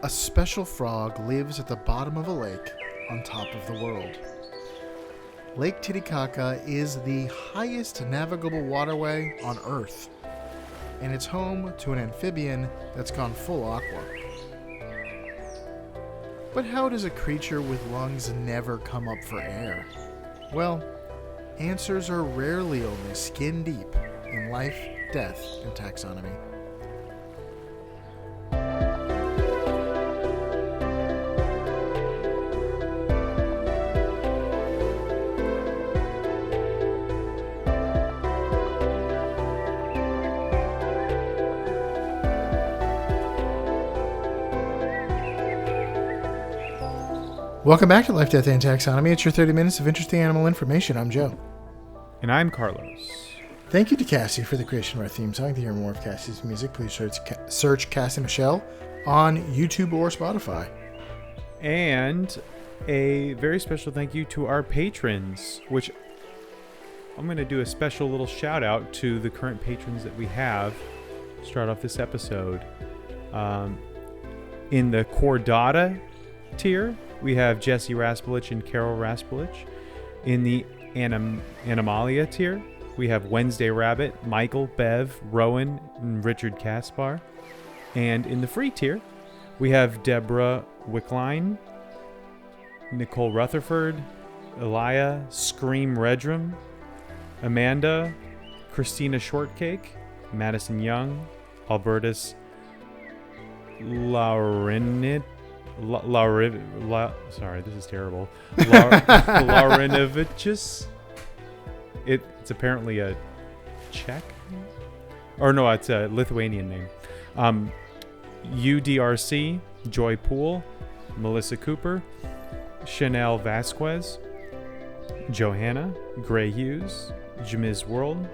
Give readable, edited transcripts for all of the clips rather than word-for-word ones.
A special frog lives at the bottom of a lake on top of the world. Lake Titicaca is the highest navigable waterway on Earth, and it's home to an amphibian that's gone full aqua. But how does a creature with lungs never come up for air? Well, answers are rarely only skin deep in life, death, and taxonomy. Welcome back to Life, Death, and Taxonomy. It's your 30 minutes of interesting animal information. I'm Joe. And I'm Carlos. Thank you to Cassie for the creation of our theme song. To hear more of Cassie's music, please search Cassie Michelle on YouTube or Spotify. And a very special thank you to our patrons, which I'm going to do a special little shout out to the current patrons that we have to start off this episode. In the Chordata tier, we have Jesse Raspulich and Carol Raspulich. In the Animalia tier, we have Wednesday Rabbit, Michael, Bev, Rowan, and Richard Caspar. And in the free tier, we have Deborah Wickline, Nicole Rutherford, Elia, Scream Redrum, Amanda, Christina Shortcake, Madison Young, Albertus Laurinit, sorry, this is terrible. Laurinovicius. It's apparently a Czech, or no, it's a Lithuanian name. UDRC, Joy Poole, Melissa Cooper, Chanel Vasquez, Johanna, Gray Hughes, Jamiz World,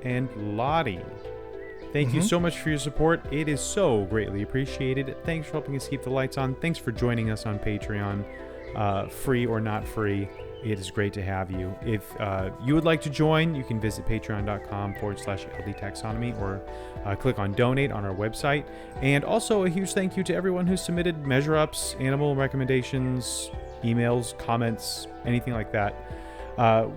and Lottie. Thank you so much for your support. It is so greatly appreciated. Thanks for helping us keep the lights on. Thanks for joining us on Patreon, free or not free. It is great to have you. If you would like to join, you can visit patreon.com/LDTaxonomy or click on donate on our website. And also a huge thank you to everyone who submitted measure-ups, animal recommendations, emails, comments, anything like that.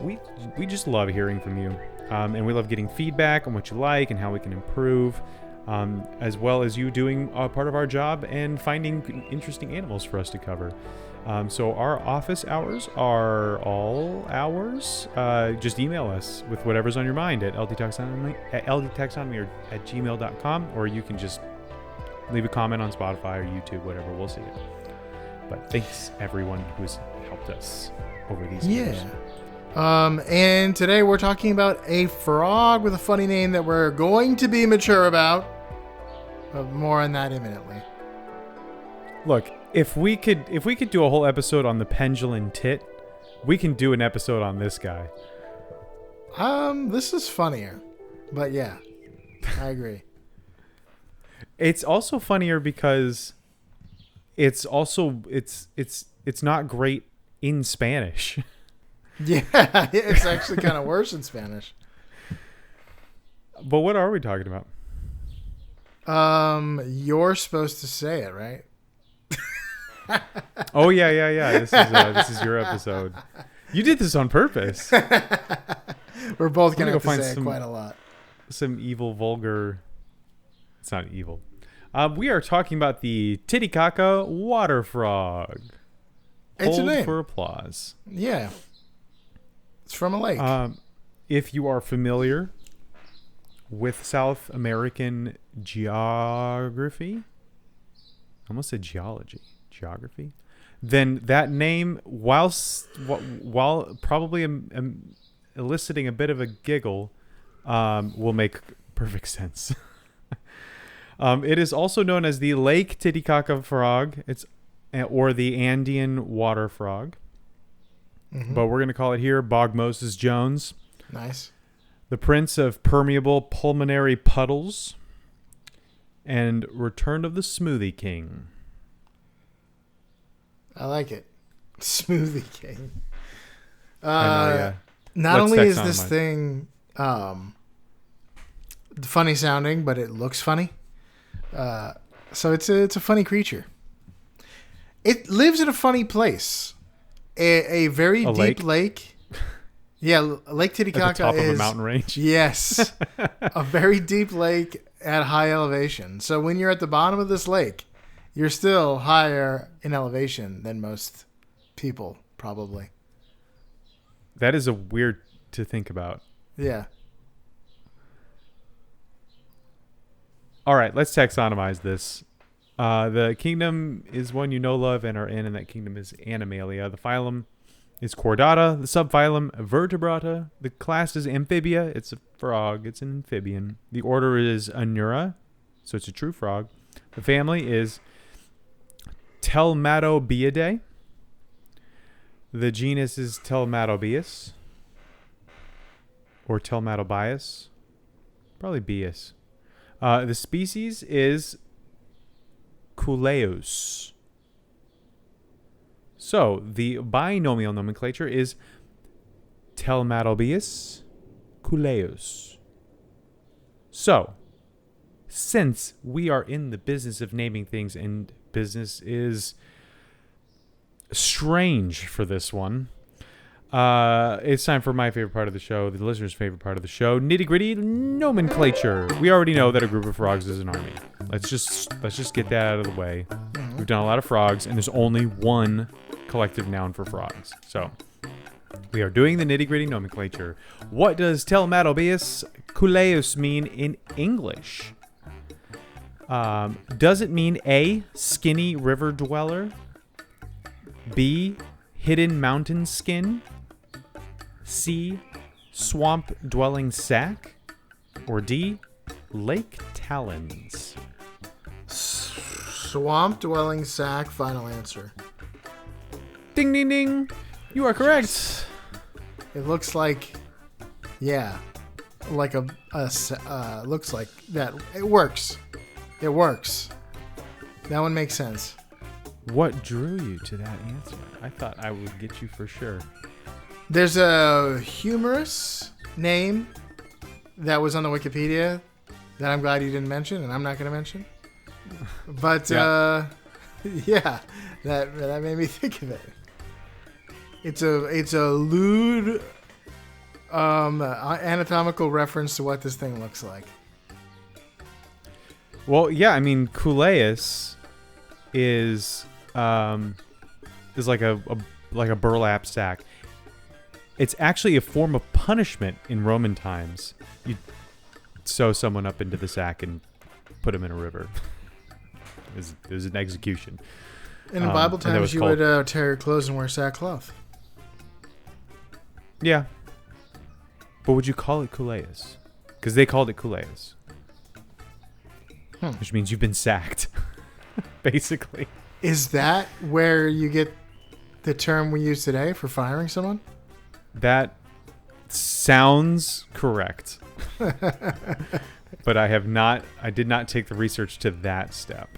We just love hearing from you. And we love getting feedback on what you like and how we can improve, as well as you doing part of our job and finding interesting animals for us to cover. So our office hours are all hours. Just email us with whatever's on your mind at ldtaxonomy or at gmail.com, or you can just leave a comment on Spotify or YouTube, whatever. We'll see it. But thanks everyone who's helped us over these years. And today we're talking about a frog with a funny name that we're going to be mature about. But more on that imminently. Look, if we could do a whole episode on the pendulum tit, we can do an episode on this guy. This is funnier. But yeah, I agree. It's also funnier because it's not great in Spanish. Yeah, it's actually kind of worse in Spanish. But what are we talking about? You're supposed to say it, right? Oh yeah. This is your episode. You did this on purpose. We're both gonna have to find say it quite a lot. Some evil, vulgar. It's not evil. We are talking about the Titicaca water frog. It's a name for applause. Yeah. It's from a lake. If you are familiar with South American geography, I almost said geography, then that name, while probably eliciting a bit of a giggle, will make perfect sense. It is also known as the Lake Titicaca frog, or the Andean water frog. Mm-hmm. But we're going to call it here Bog Moses Jones. Nice. The Prince of Permeable Pulmonary Puddles. And Return of the Smoothie King. I like it. Smoothie King. I know, yeah. Not only is this thing funny sounding, but it looks funny. So it's a funny creature. It lives in a funny place. A very A deep lake? lake. Yeah, Lake At Titicaca the top of a is mountain range. yes, a very deep lake at high elevation. So when you're at the bottom of this lake, you're still higher in elevation than most people, probably. That is a weird to think about. Yeah. All right, let's taxonomize this. The kingdom is one you know, love, and are in, and that kingdom is Animalia. The phylum is Chordata. The subphylum, Vertebrata. The class is Amphibia. It's a frog. It's an amphibian. The order is Anura, so it's a true frog. The family is Telmatobiidae. The genus is Telmatobius. Or Telmatobius. Probably Bius. The species is Culeus. So, the binomial nomenclature is Telmatobius Culeus. So, since we are in the business of naming things, and business is strange for this one, it's time for my favorite part of the show, the listener's favorite part of the show, nitty-gritty nomenclature. We already know that a group of frogs is an army. Let's just get that out of the way. We've done a lot of frogs, and there's only one collective noun for frogs. So, we are doing the nitty-gritty nomenclature. What does Telmatobius Culeus mean in English? Does it mean A, skinny river dweller? B, hidden mountain skin? C, swamp dwelling sac? Or D, lake talons? Swamp dwelling sac, final answer. Ding, ding, ding. You are correct. It looks like, yeah, like looks like that. It works. It works. That one makes sense. What drew you to that answer? I thought I would get you for sure. There's a humorous name that was on the Wikipedia that I'm glad you didn't mention, and I'm not going to mention. But Yeah. yeah, that made me think of it. It's a lewd anatomical reference to what this thing looks like. Well, yeah, I mean, Culeus is like a burlap sack. It's actually a form of punishment in Roman times. You sew someone up into the sack and put them in a river. It was an execution. In Bible and that times, was you called- would tear your clothes and wear sackcloth. Yeah. But would you call it Culeus? Because they called it Culeus. Which means you've been sacked, basically. Is that where you get the term we use today for firing someone? That sounds correct. But I did not take the research to that step.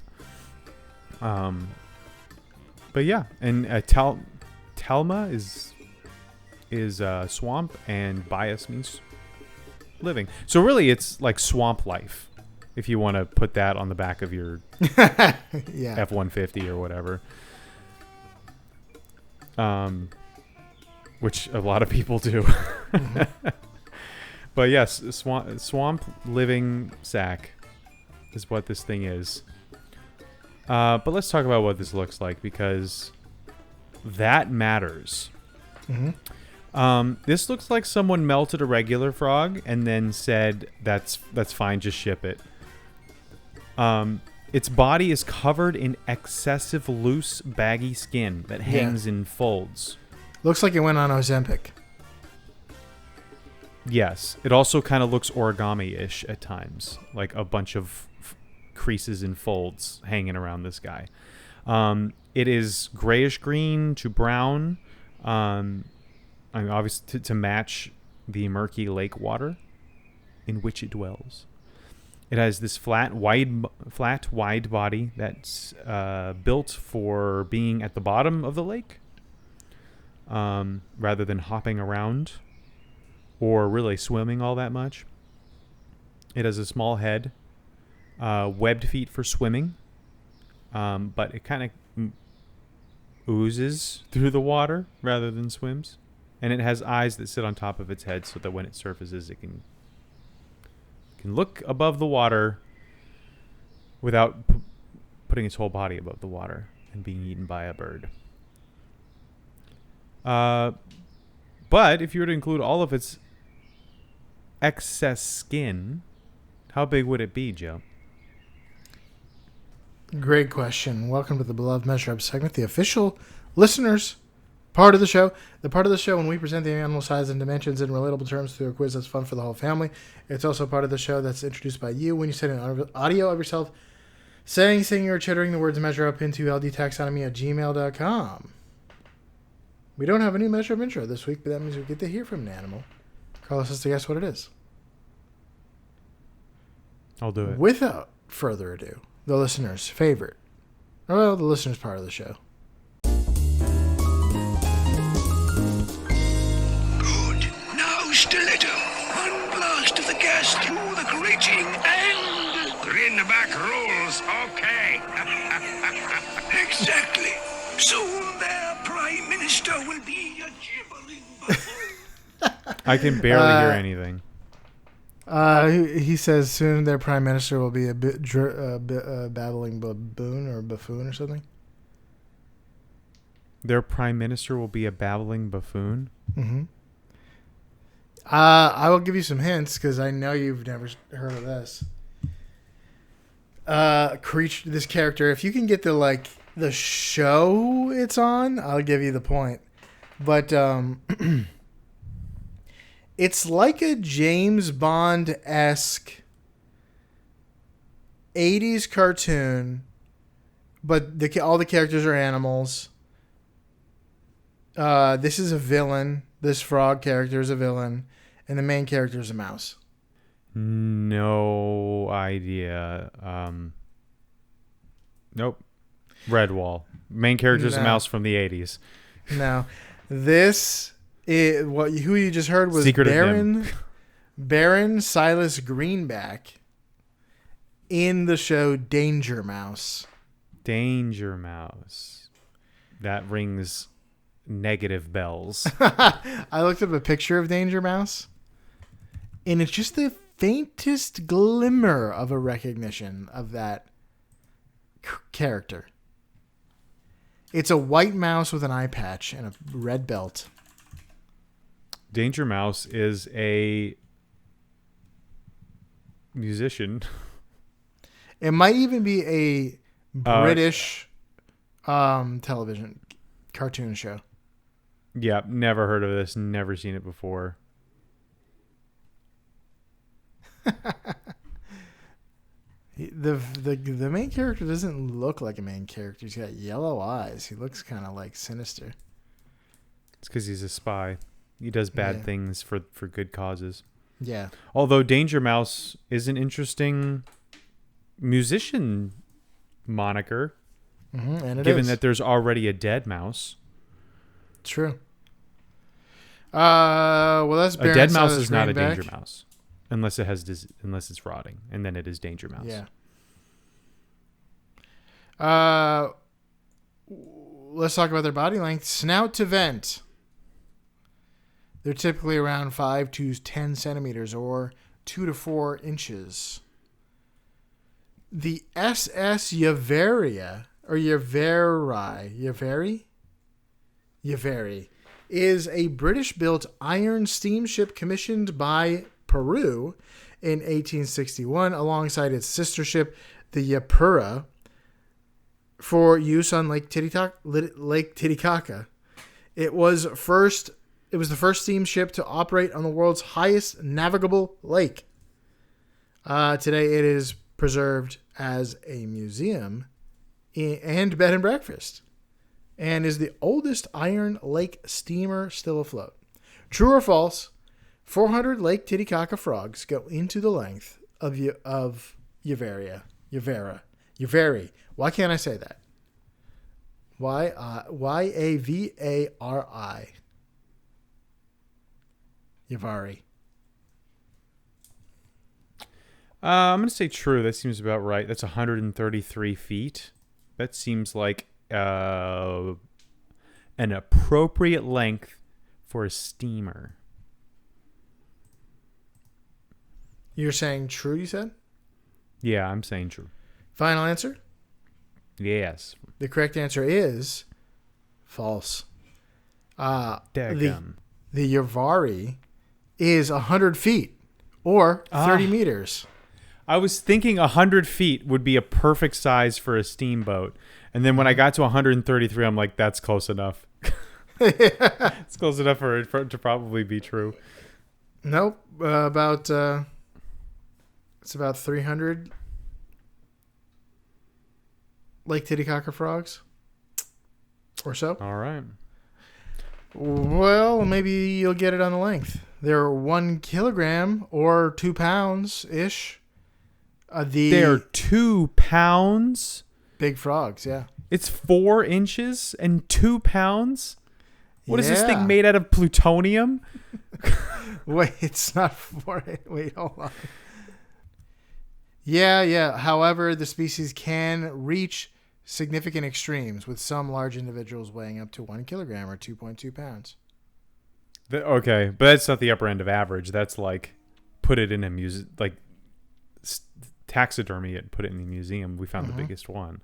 But yeah, and Telma is swamp, and bias means living. So really it's like swamp life, if you want to put that on the back of your Yeah. F-150 or whatever. Which a lot of people do. Mm-hmm. But yes, swamp living sack is what this thing is. But let's talk about what this looks like, because that matters. Mm-hmm. This looks like someone melted a regular frog and then said, that's fine, just ship it. Its body is covered in excessive loose, baggy skin that hangs in folds. Looks like it went on Ozempic. Yes. It also kind of looks origami-ish at times, like a bunch of creases and folds hanging around this guy. It is grayish-green to brown, I mean, obviously to match the murky lake water in which it dwells. It has this flat, wide body that's built for being at the bottom of the lake, rather than hopping around or really swimming all that much. It has a small head, webbed feet for swimming, but it kind of oozes through the water rather than swims. And it has eyes that sit on top of its head so that when it surfaces, it can look above the water without putting its whole body above the water and being eaten by a bird. But if you were to include all of its excess skin, how big would it be, Joe? Great question. Welcome to the Beloved Measure Up segment, the official listeners part of the show. The part of the show when we present the animal size and dimensions in relatable terms through a quiz that's fun for the whole family. It's also part of the show that's introduced by you when you send an audio of yourself saying, singing, or chittering the words measure up into ldtaxonomy@gmail.com. We don't have a new measure of intro this week, but that means we get to hear from an animal. Carlos has to guess what it is. I'll do it. Without further ado, the listener's favorite. Well, the listener's part of the show. Good. Now stiletto. One blast of the gas through the grating and... Grin back rolls. Okay. Exactly. Soon their Prime Minister will be a gibbering buffoon. I can barely hear anything. He says soon their prime minister will be a babbling baboon or buffoon or something. Their prime minister will be a babbling buffoon? Mm-hmm. I will give you some hints because I know you've never heard of this. This character, if you can get the show it's on, I'll give you the point. But it's like a James Bond-esque 80s cartoon, but all the characters are animals. This is a villain. This frog character is a villain, and the main character is a mouse. No idea. Nope. Redwall. Main character is a mouse from the 80s. No. This is who you just heard was Secret Baron Silas Greenback in the show Danger Mouse. Danger Mouse. That rings negative bells. I looked up a picture of Danger Mouse, and it's just the faintest glimmer of a recognition of that character. It's a white mouse with an eye patch and a red belt. Danger Mouse is a musician. It might even be a British television cartoon show. Yeah, never heard of this. Never seen it before. The main character doesn't look like a main character. He's got yellow eyes. He looks kind of like sinister. It's because he's a spy. He does bad things for good causes. Yeah. Although Danger Mouse is an interesting musician moniker, and given that there's already a dead mouse. True. Well, that's a dead mouse is not a danger mouse, unless it's rotting, and then it is Danger Mouse. Yeah. Let's talk about their body length. Snout to vent. They're typically around 5 to 10 centimeters or 2 to 4 inches. The SS Yavaria, or Yaveri, is a British-built iron steamship commissioned by Peru in 1861 alongside its sister ship, the Yapura, for use on Lake Titicaca. It was the first steamship to operate on the world's highest navigable lake. Today it is preserved as a museum and bed and breakfast, and is the oldest iron lake steamer still afloat. True or false? 400 Lake Titicaca frogs go into the length of Yaveri. Why can't I say that? Yavari. Yavari. I'm going to say true. That seems about right. That's 133 feet. That seems like an appropriate length for a steamer? You're saying true, you said? Yeah, I'm saying true. Final answer? Yes. The correct answer is false. Daggum. The Yavari is 100 feet or 30 meters. I was thinking 100 feet would be a perfect size for a steamboat. And then when I got to 133, I'm like, that's close enough. It's close enough for it to probably be true. Nope. It's about 300 Lake Titicaca frogs or so. All right. Well, maybe you'll get it on the length. They're 1 kilogram or 2 pounds ish. They're 2 pounds. Big frogs, yeah. It's 4 inches and 2 pounds. What is this Yeah. thing made out of? Plutonium? Wait, it's not 4. Wait, hold on. Yeah. However, the species can reach significant extremes, with some large individuals weighing up to 1 kilogram or 2.2 pounds. Okay, but that's not the upper end of average. That's like put it in a taxidermy it, put it in the museum. We found the biggest one.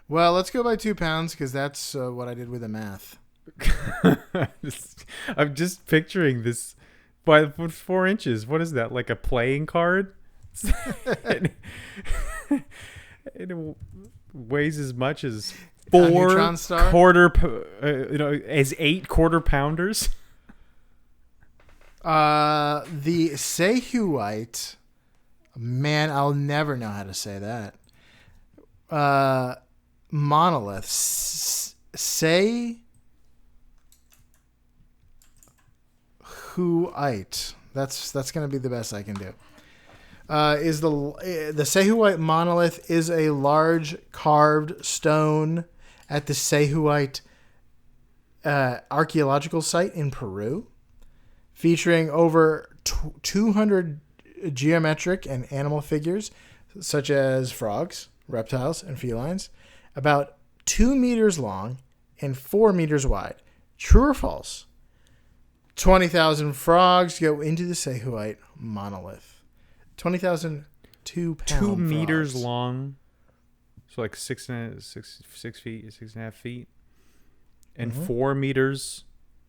Well, let's go by 2 pounds because that's what I did with the math. I'm just picturing this by 4 inches. What is that? Like a playing card? It weighs as much as 4 neutron star? as 8 quarter pounders. The Sahuite, man, I'll never know how to say that. Monolith. Sahuite. That's going to be the best I can do. Is the Sahuite monolith is a large carved stone at the Sahuite archaeological site in Peru, featuring over 200 geometric and animal figures, such as frogs, reptiles, and felines, about 2 meters long and 4 meters wide. True or false? 20,000 frogs go into the Sahuite monolith. 20,000 2-pound 2 meters frogs. long, so like 6.5 feet, and 4 meters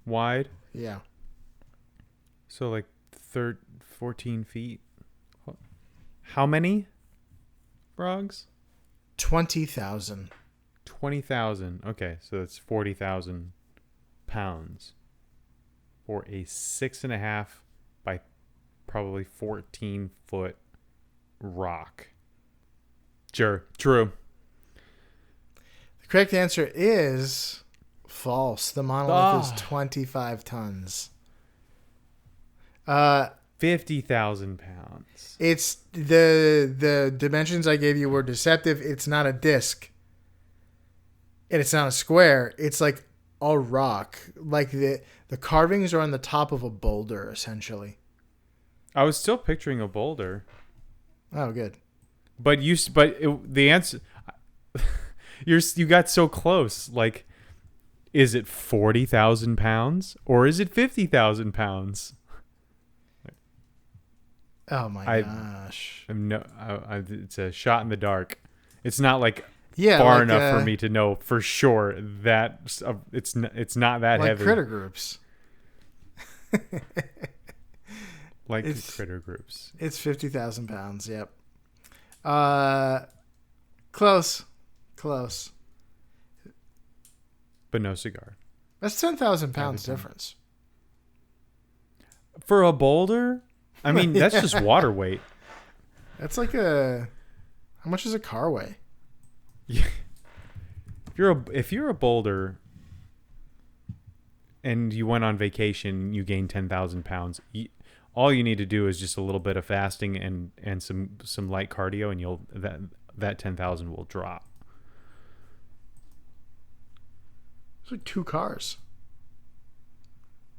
wide. Yeah. So like 14 feet. How many frogs? 20,000. 20,000. Okay, so that's 40,000 pounds for a 6.5 by probably 14-foot rock. Sure, true. The correct answer is false. The monolith is 25 tons. 50,000 pounds. It's the dimensions I gave you were deceptive. It's not a disc. And it's not a square. It's like a rock. Like the carvings are on the top of a boulder, essentially. I was still picturing a boulder. Oh, good. But the answer, you got so close. Like, is it 40,000 pounds or is it 50,000 pounds? Oh my gosh! It's a shot in the dark. It's not like Yeah, far like, enough for me to know for sure that it's not that like heavy. critter groups. Like critter groups. It's 50,000 pounds. Yep. Close. But no cigar. That's 10,000 pounds difference. For a boulder? I mean, that's just water weight. That's like how much does a car weigh? Yeah. If you're a boulder and you went on vacation, you gained 10,000 pounds. All you need to do is just a little bit of fasting and some light cardio, and that 10,000 will drop. It's like 2 cars.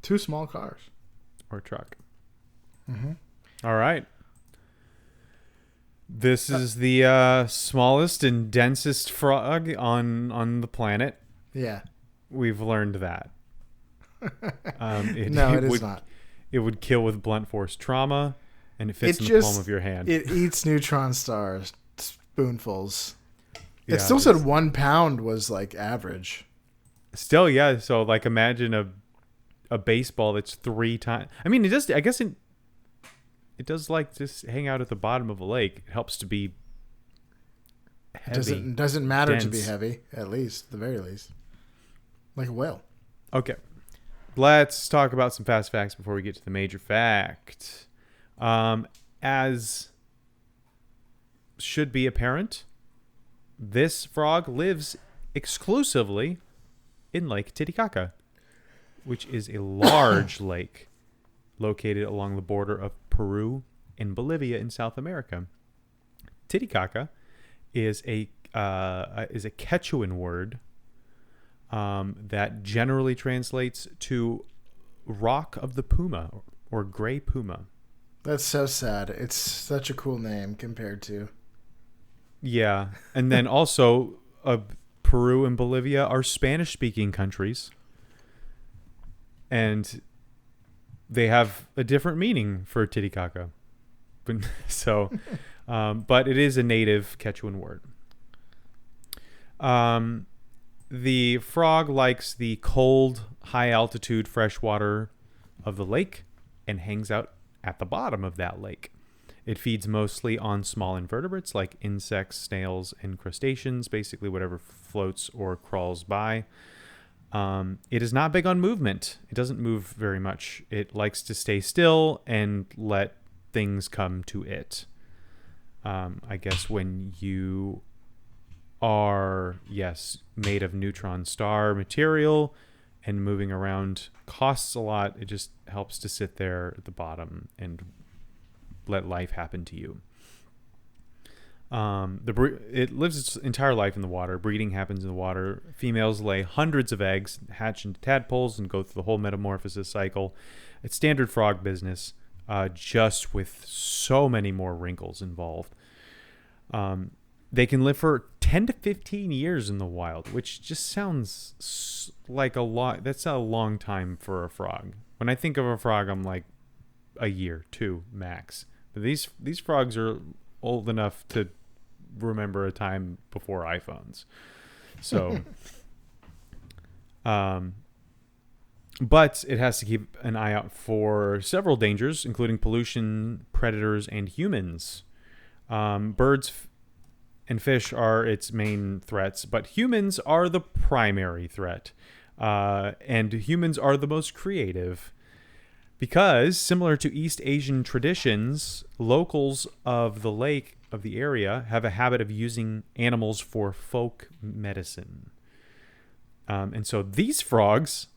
2 small cars. Or truck. Mm-hmm. All right. This is the smallest and densest frog on the planet. Yeah. we've learned that. No, it is not. It would kill with blunt force trauma, and it fits in the palm of your hand. It eats neutron stars, spoonfuls. Yeah, It still said 1 pound was like average. Still, yeah. So like, imagine a baseball that's 3 times. I mean, it does. I guess it does like just hang out at the bottom of a lake. It helps to be heavy. It doesn't matter dense. to be heavy, at the very least. Like a whale. Okay. Let's talk about some fast facts before we get to the major fact. As should be apparent, this frog lives exclusively in Lake Titicaca, which is a large lake located along the border of Peru and Bolivia in South America. Titicaca is a Quechuan word that generally translates to rock of the puma or gray puma. That's so sad. It's such a cool name compared to... Yeah. And then also Peru and Bolivia are Spanish-speaking countries. And they have a different meaning for Titicaca. But it is a native Quechuan word. The frog likes the cold, high-altitude fresh water of the lake and hangs out at the bottom of that lake. It feeds mostly on small invertebrates like insects, snails, and crustaceans, basically whatever floats or crawls by. It is not big on movement. It doesn't move very much. It likes to stay still and let things come to it. I guess when you are, made of neutron star material and moving around costs a lot, it just helps to sit there at the bottom and let life happen to you. It lives its entire life in the water. Breeding happens in the water. Females lay hundreds of eggs, hatch into tadpoles, and go through the whole metamorphosis cycle. It's standard frog business, just with so many more wrinkles involved. They can live for 10 to 15 years in the wild, which just sounds like a lot. That's a long time for a frog. When I think of a frog, I'm like a year, 2 max. But these frogs are old enough to remember a time before iPhones. So, but it has to keep an eye out for several dangers, including pollution, predators, and humans. Birds and fish are its main threats, but humans are the primary threat. And humans are the most creative. Because, similar to East Asian traditions, locals of the lake, of the area, have a habit of using animals for folk medicine. And so these frogs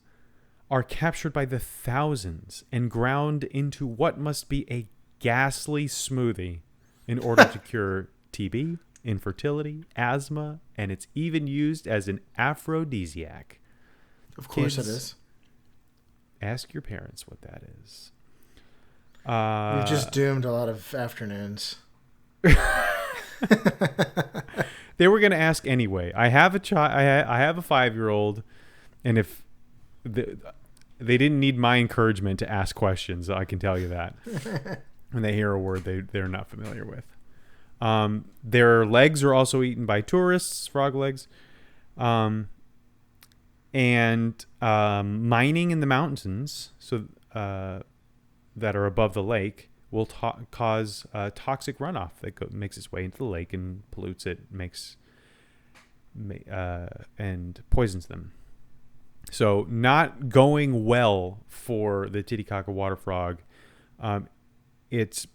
are captured by the thousands and ground into what must be a ghastly smoothie in order to cure TB, infertility, asthma, and it's even used as an aphrodisiac. Of course Kids, it is. Ask your parents what that is. You just doomed a lot of afternoons. They were going to ask anyway. I have a child. I have a 5-year-old, and if they didn't need my encouragement to ask questions, I can tell you that. When they hear a word they're not familiar with. Their legs are also eaten by tourists, frog legs. And mining in the mountains, so that are above the lake, will cause toxic runoff that makes its way into the lake and pollutes it, and poisons them. So, not going well for the Titicaca water frog. Its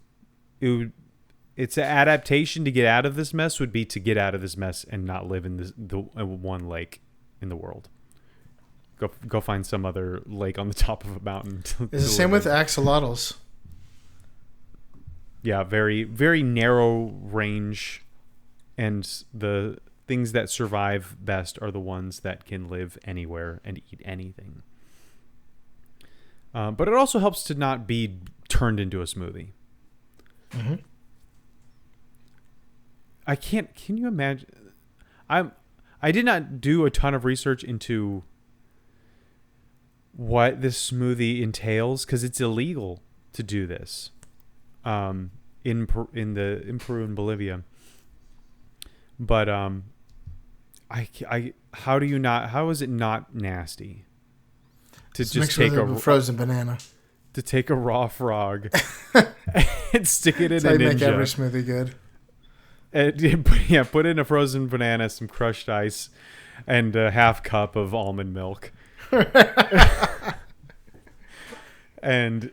adaptation to get out of this mess would be to get out of this mess and not live in the one lake in the world. Go find some other lake on the top of a mountain. It's the same with axolotls. Yeah, very, very narrow range, and the things that survive best are the ones that can live anywhere and eat anything. But it also helps to not be turned into a smoothie. Mm-hmm. Can you imagine? I did not do a ton of research into what this smoothie entails, because it's illegal to do this in Peru and Bolivia. But how is it not nasty to just take a frozen banana, to take a raw frog and stick it in That's a how you Ninja? make every smoothie good. And put in a frozen banana, some crushed ice, and a half cup of almond milk. And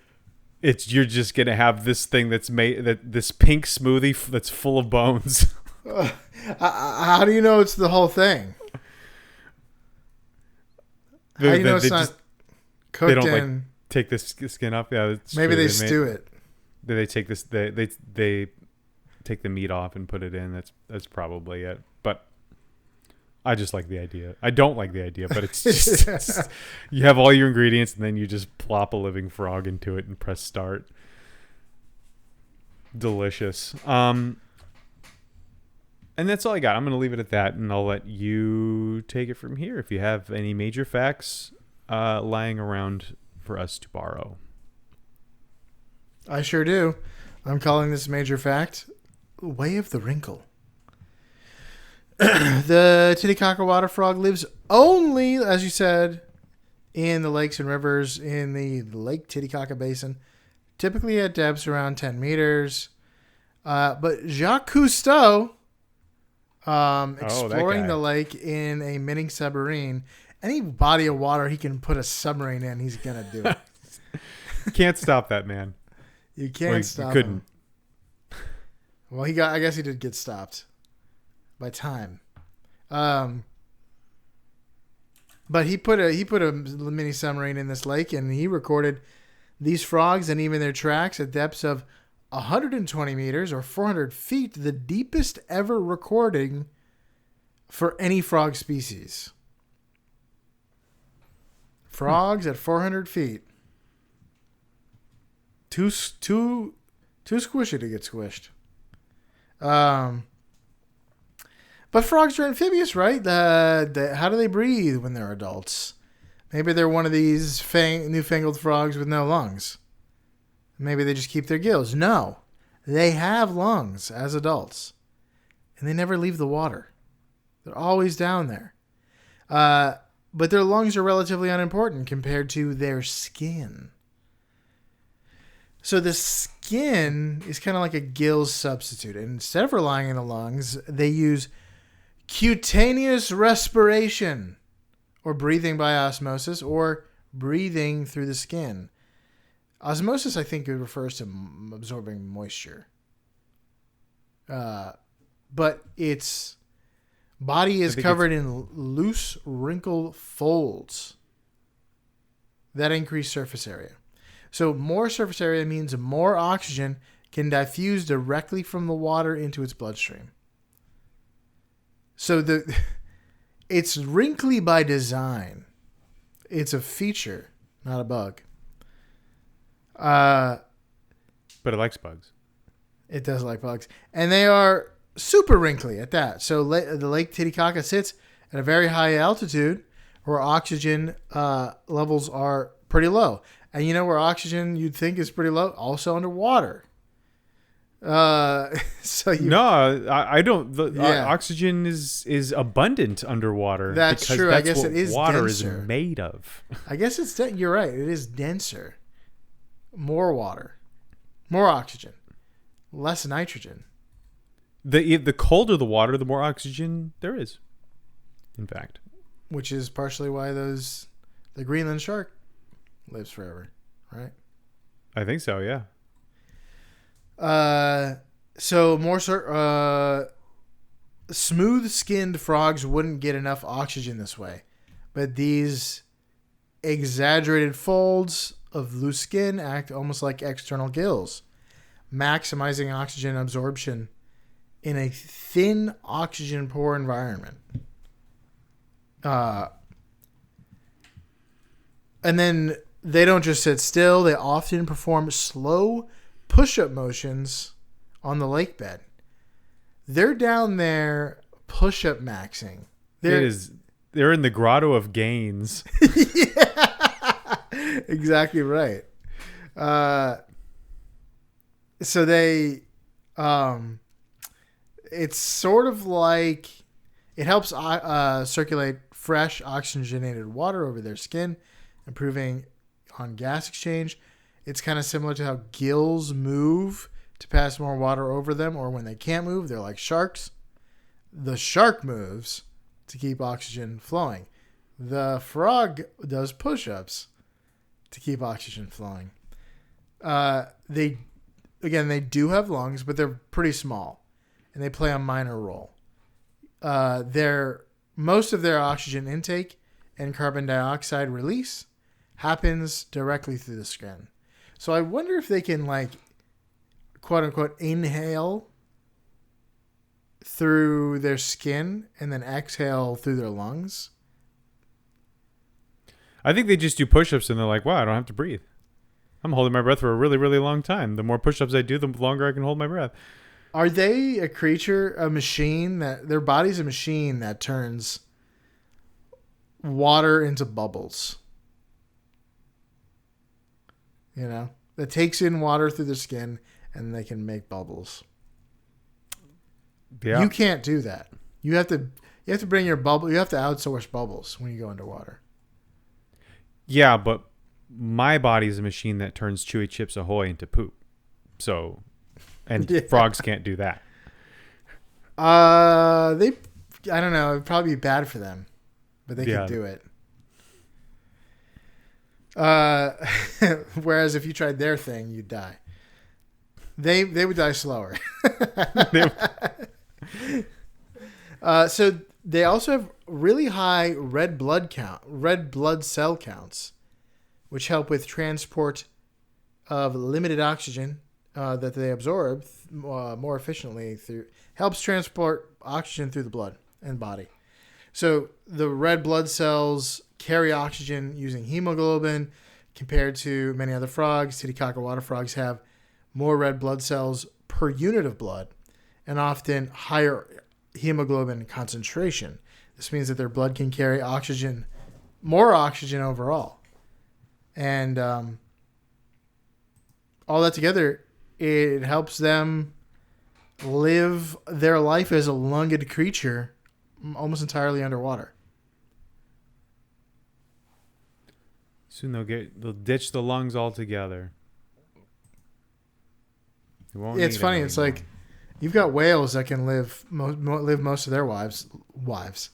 you're just gonna have this thing that's this pink smoothie that's full of bones. How do you know it's the whole thing? How do you know it's not cooked they don't in? like take the skin off. Yeah, Maybe they stew it. They take this. They take the meat off and put it in. That's probably it. But I just like the idea. I don't like the idea, but it's just you have all your ingredients and then you just plop a living frog into it and press start. Delicious. And that's all I got. I'm going to leave it at that, and I'll let you take it from here if you have any major facts lying around for us to borrow. I sure do. I'm calling this major fact Way of the Wrinkle. The Titicaca water frog lives only, as you said, in the lakes and rivers in the Lake Titicaca basin, typically at depths around 10 meters. But Jacques Cousteau, exploring the lake in a mini submarine, any body of water he can put a submarine in, he's going to do it. Can't stop that man. You can't stop him. Couldn't. Well, I guess he did get stopped by time. But he put a mini submarine in this lake, and he recorded these frogs and even their tracks at depths of 120 meters or 400 feet, the deepest ever recording for any frog species. Frogs at 400 feet. Too squishy to get squished. But frogs are amphibious, right? How do they breathe when they're adults? Maybe they're one of these newfangled frogs with no lungs. Maybe they just keep their gills. No, they have lungs as adults, and they never leave the water. They're always down there. But their lungs are relatively unimportant compared to their skin. So the skin is kind of like a gill substitute. And instead of relying on the lungs, they use cutaneous respiration, or breathing by osmosis, or breathing through the skin. Osmosis, I think, it refers to absorbing moisture. But its body is covered in loose, wrinkled folds that increase surface area. So more surface area means more oxygen can diffuse directly from the water into its bloodstream. So it's wrinkly by design. It's a feature, not a bug. But it likes bugs. It does like bugs. And they are super wrinkly at that. So the Lake Titicaca sits at a very high altitude where oxygen levels are pretty low. And you know where oxygen you'd think is pretty low? Also underwater. I don't. Oxygen is abundant underwater. That's true. I guess it is water denser. is made of. I guess it's you're right. It is denser. More water, more oxygen, less nitrogen. The colder the water, the more oxygen there is. In fact, which is partially why the Greenland shark lives forever, right? I think so. Yeah. So more smooth-skinned frogs wouldn't get enough oxygen this way, but these exaggerated folds of loose skin act almost like external gills, maximizing oxygen absorption in a thin, oxygen-poor environment. And then they don't just sit still. They often perform slow push-up motions on the lake bed. They're down there push-up maxing. They're in the grotto of gains. Yeah. Exactly right. So it's sort of like it helps circulate fresh oxygenated water over their skin, improving on gas exchange. It's kind of similar to how gills move to pass more water over them, or when they can't move, they're like sharks. The shark moves to keep oxygen flowing. The frog does push-ups to keep oxygen flowing. They do have lungs, but they're pretty small, and they play a minor role. Most of their oxygen intake and carbon dioxide release happens directly through the skin. So I wonder if they can, like, quote unquote, inhale through their skin and then exhale through their lungs. I think they just do push-ups and they're like, wow, I don't have to breathe. I'm holding my breath for a really, really long time. The more push-ups I do, the longer I can hold my breath. Are they a creature, a machine that their body's a machine that turns water into bubbles? You know, that takes in water through the skin and they can make bubbles. Yeah. You can't do that. You have to bring your bubble. You have to outsource bubbles when you go underwater. Yeah, but my body's a machine that turns Chewy Chips Ahoy into poop. So, and frogs can't do that. I don't know. It'd probably be bad for them, but they could do it. Whereas if you tried their thing, you'd die. They would die slower. So they also have really high red blood cell counts, which help with transport of limited oxygen that they absorb more efficiently helps transport oxygen through the blood and body. So the red blood cells carry oxygen using hemoglobin compared to many other frogs. Titicaca water frogs have more red blood cells per unit of blood and often higher hemoglobin concentration. This means that their blood can carry more oxygen overall. And all that together, it helps them live their life as a lunged creature almost entirely underwater. Soon they'll ditch the lungs altogether. It's funny. It's like you've got whales that can live most of their lives live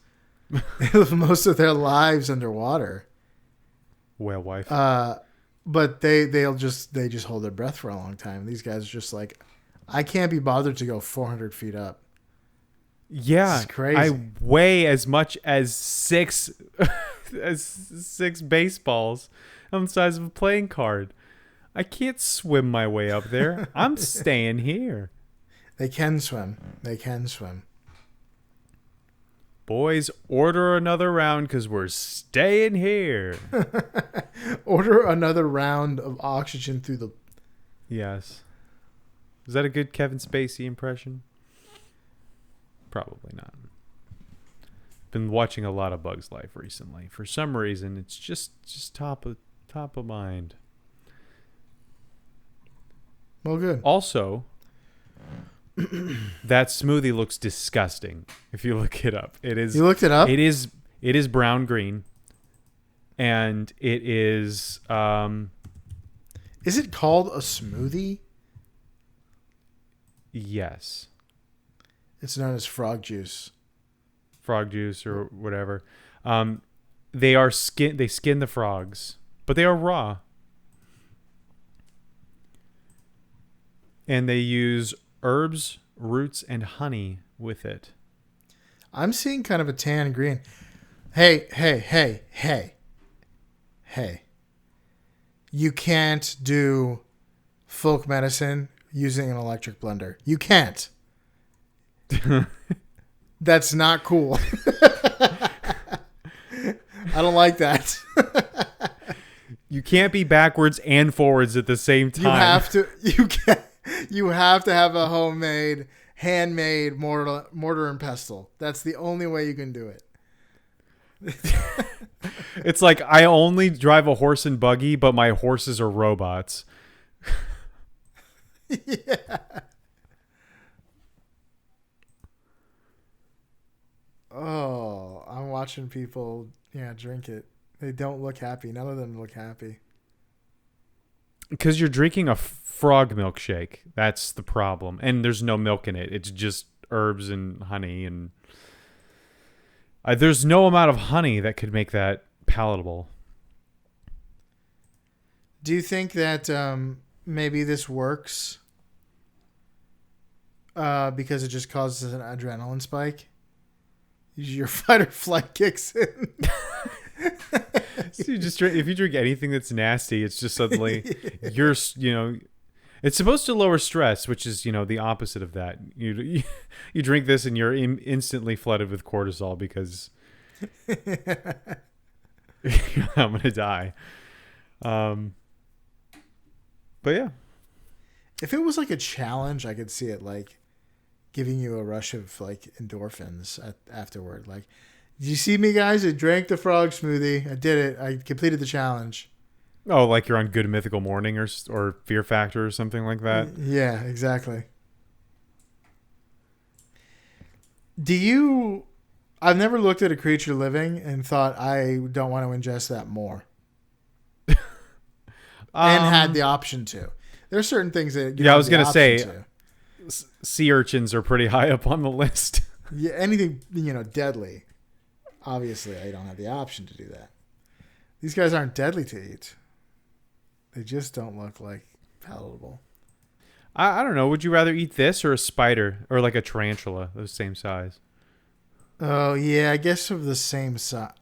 most of their lives underwater. Whale wife. But they just hold their breath for a long time. These guys are just like, I can't be bothered to go 400 feet up. Yeah, it's crazy. I weigh as much as six baseballs. I'm the size of a playing card. I can't swim my way up there. I'm staying here. They can swim. Boys, order another round because we're staying here. Order another round of oxygen through the... Yes. Is that a good Kevin Spacey impression? Probably not. Been watching a lot of Bug's Life recently. For some reason, it's just top of mind. Well, good. Also, that smoothie looks disgusting. If you look it up, it is. You looked it up? It is brown green, and it is. Is it called a smoothie? Yes. It's known as frog juice. Frog juice or whatever. They skin the frogs, but they are raw. And they use herbs, roots, and honey with it. I'm seeing kind of a tan green. Hey. You can't do folk medicine using an electric blender. You can't. That's not cool. I don't like that. You can't be backwards and forwards at the same time. You have to have a handmade mortar and pestle. That's the only way you can do it. It's like I only drive a horse and buggy, but my horses are robots. Yeah. Oh, I'm watching people, drink it. They don't look happy. None of them look happy. Because you're drinking a frog milkshake. That's the problem. And there's no milk in it. It's just herbs and honey. And there's no amount of honey that could make that palatable. Do you think that maybe this works because it just causes an adrenaline spike? Your fight or flight kicks in. So if you drink anything that's nasty, it's just suddenly it's supposed to lower stress, which is the opposite of that. You drink this and you're instantly flooded with cortisol because I'm gonna die. But yeah, if it was like a challenge, I could see it like giving you a rush of like endorphins afterward. Like, did you see me, guys? I drank the frog smoothie. I did it. I completed the challenge. Oh, like you're on Good Mythical Morning or Fear Factor or something like that. Yeah, exactly. I've never looked at a creature living and thought I don't want to ingest that more. And had the option to. There are certain things that I was going to say sea urchins are pretty high up on the list. Yeah, anything, deadly. Obviously, I don't have the option to do that. These guys aren't deadly to eat. They just don't look like palatable. I don't know. Would you rather eat this or a spider or like a tarantula, the same size? Oh, yeah, I guess of the same size.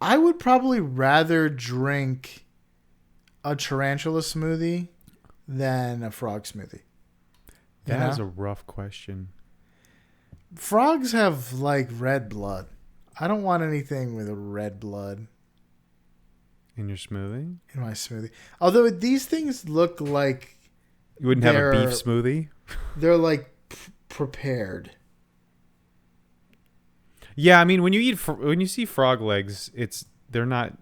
I would probably rather drink a tarantula smoothie than a frog smoothie. That is a rough question. Frogs have like red blood. I don't want anything with a red blood in your smoothie. In my smoothie. Although these things look like you wouldn't have a beef smoothie. They're like prepared. Yeah, I mean when you see frog legs, they're not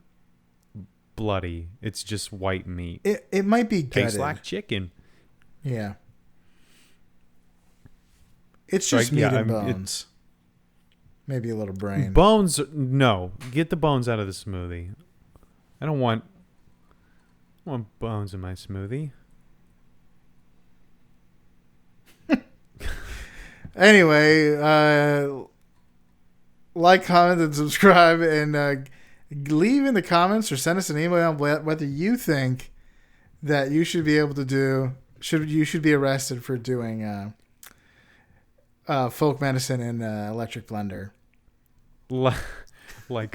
bloody. It's just white meat. It might be gutted. Tastes like chicken. Yeah. It's just meat and bones. Maybe a little brain. Bones, no. Get the bones out of the smoothie. I don't want bones in my smoothie. Anyway, like, comment, and subscribe, and leave in the comments or send us an email on whether you think that you should be able to do you should be arrested for doing folk medicine in electric blender. Like,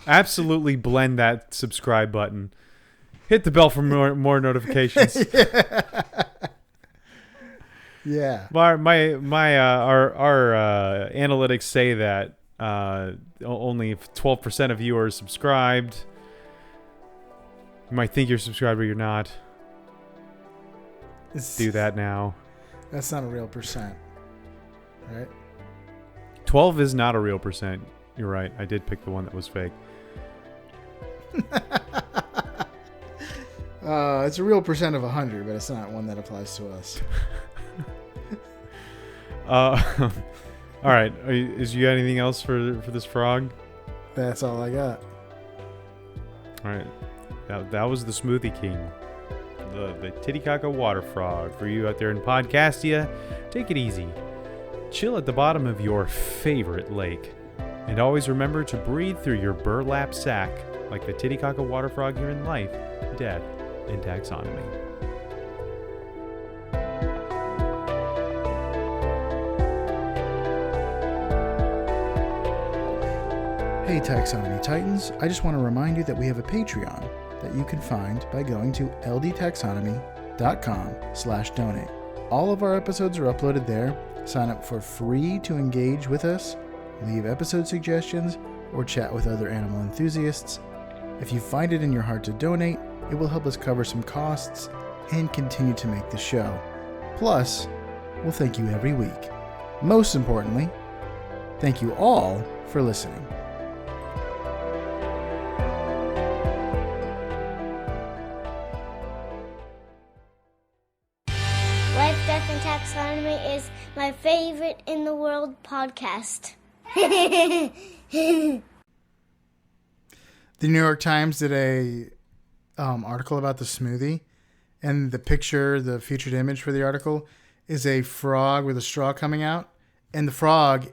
absolutely blend that subscribe button. Hit the bell for more notifications. Yeah. Our analytics say that only 12% of you are subscribed. You might think you're subscribed, but you're not. Do that now. That's not a real percent. Right? 12 is not a real percent. You're right. I did pick the one that was fake. It's a real percent of 100, but it's not one that applies to us. All right. Is you got anything else for this frog? That's all I got. All right. That was the Smoothie King. The Titicaca water frog. For you out there in Podcastia, take it easy. Chill at the bottom of your favorite lake. And always remember to breathe through your burlap sack like the Titicaca water frog here in life, death, and taxonomy. Hey Taxonomy Titans, I just want to remind you that we have a Patreon that you can find by going to ldtaxonomy.com/donate. All of our episodes are uploaded there. Sign up for free to engage with us, leave episode suggestions, or chat with other animal enthusiasts. If you find it in your heart to donate, it will help us cover some costs and continue to make the show. Plus, we'll thank you every week. Most importantly, thank you all for listening. and Taxonomy is my favorite in the world podcast. The New York Times did a article about the smoothie, and the picture, the featured image for the article, is a frog with a straw coming out, and the frog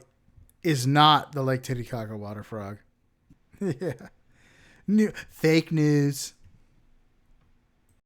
is not the Lake Titicaca water frog. Yeah, fake news.